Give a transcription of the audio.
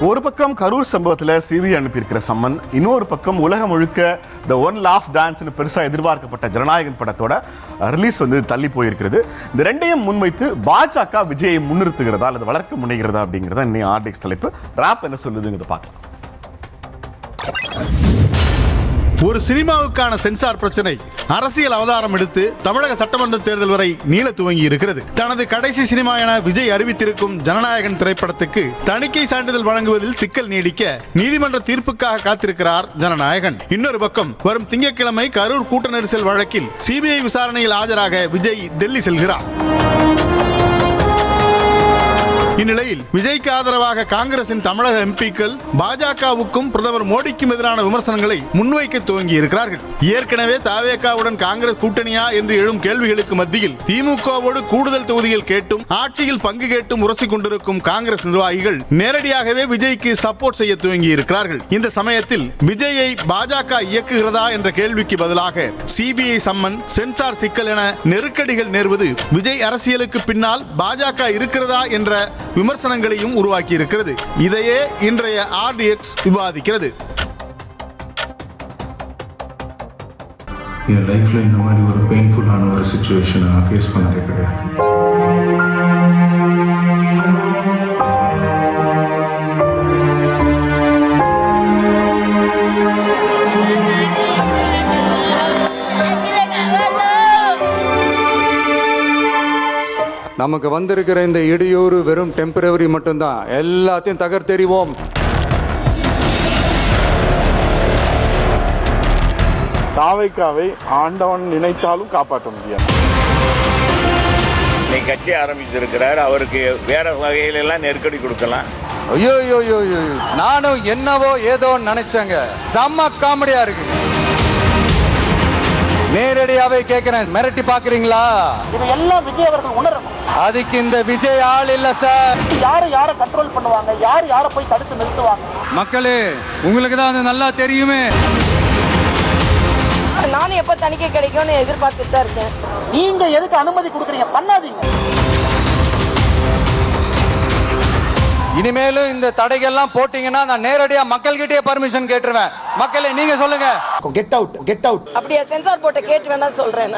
ஒரு பக்கம் கரூர் சம்பவத்தில் சிபிஐ அனுப்பியிருக்கிற சம்மன், இன்னொரு பக்கம் உலகம் முழுக்க த ஒன் லாஸ்ட் டான்ஸ்னு பெருசாக எதிர்பார்க்கப்பட்ட ஜனநாயகன் படத்தோட ரிலீஸ் தள்ளி போயிருக்கிறது. இந்த ரெண்டையும் முன்வைத்து பாஜக விஜயை முன்னிறுத்துகிறதா அல்லது வளர்க்க முனைகிறதா அப்படிங்கிறத இன்னும் ஆர்டிஎக்ஸ் தலைப்பு. ராப் என்ன சொல்லுதுங்கிறத பார்க்கலாம். ஒரு சினிமாவுக்கான சென்சார் பிரச்சனை அரசியல் அவதாரம் எடுத்து தமிழக சட்டமன்ற தேர்தல் வரை நீள துவங்கி இருக்கிறது. தனது கடைசி சினிமா என விஜய் அறிவித்திருக்கும் ஜனநாயகன் திரைப்படத்துக்கு தணிக்கை சான்றிதழ் வழங்குவதில் சிக்கல் நீடிக்க நீதிமன்ற தீர்ப்புக்காக காத்திருக்கிறார் ஜனநாயகன். இன்னொரு பக்கம் வரும் திங்கட்கிழமை கரூர் கூட்ட நெரிசல் வழக்கில் சிபிஐ விசாரணையில் ஆஜராக விஜய் டெல்லி செல்கிறார். இந்நிலையில் விஜய்க்கு ஆதரவாக காங்கிரசின் தமிழக எம்பிக்கள் பாஜகவுக்கும் பிரதமர் மோடிக்கும் எதிரான விமர்சனங்களை முன்வைக்க துவங்கி இருக்கிறார்கள். ஏற்கனவே தவேகாவுடன் காங்கிரஸ் கூட்டணியா என்று எழும் கேள்விகளுக்கு மத்தியில் திமுகவோடு கூடுதல் தொகுதிகள் கேட்டும் ஆட்சியில் பங்கு கேட்டும் உரசிக் கொண்டிருக்கும் காங்கிரஸ் நிர்வாகிகள் நேரடியாகவே விஜய்க்கு சப்போர்ட் செய்ய துவங்கி இருக்கிறார்கள். இந்த சமயத்தில் விஜயை பாஜக இயக்குகிறதா என்ற கேள்விக்கு பதிலாக சிபிஐ சம்மன், சென்சார் சிக்கல் என நெருக்கடிகள் நேர்வது விஜய் அரசியலுக்கு பின்னால் பாஜக இருக்கிறதா என்ற விமர்சனங்களையும் உருவாக்கி இருக்கிறது. இதையே இன்றைய ஆர்டிஎக்ஸ் விவாதிக்கிறது. என் லைஃப்ல இந்த மாதிரி ஒரு பெயின்ஃபுல்லான ஒரு சிச்சுவேஷனை நான் ஃபேஸ் பண்ணதே கிடையாது. நமக்கு வந்திருக்கிற இந்த இடையூறு வெறும் டெம்பரவரி மட்டும்தான். எல்லாத்தையும் தகர்த்தெறிவோம். தாவேக்காவை ஆண்டவன் நினைத்தாலும் காப்பாற்ற முடியாது. நீ கட்சி ஆரம்பிச்சிருக்கிறார், அவருக்கு வேற வகையிலெல்லாம் நெருக்கடி கொடுக்கலாம். ஐயோ நானும் என்னவோ ஏதோ நினைச்சேங்க. செம்ம காமெடியா இருக்கு. நேரடியாவே கேட்கிறேன், மிரட்டி பாக்குறீங்களா? இது எல்லாம் விஜய் அவர்கள் உணரணும். அதுக்கு இந்த விஜய் ஆள் இல்ல சார். யாரை கண்ட்ரோல் பண்ணுவாங்க, யாரை போய் தடுத்து நிறுத்துவாங்க? மக்களே, உங்களுக்கு தான் அது நல்லா தெரியுமே. நானும் எப்ப தணிக்கை கிடைக்கும்னு எதிர்பார்த்துட்டு தான் இருக்கேன். நீங்க எதுக்கு அனுமதி கொடுக்குறீங்க? பண்ணாதீங்க. இனிமேலும் இந்த தடைகள்லாம் போட்டீங்கன்னா நான் நேரடியா மக்கள்கிட்டயே பர்மிஷன் கேட்டுருவேன். மக்களே, நீங்க சொல்லுங்க. Get out. அப்படியே சென்சார் போட்ட கேட்டு வேணா சொல்றேன்.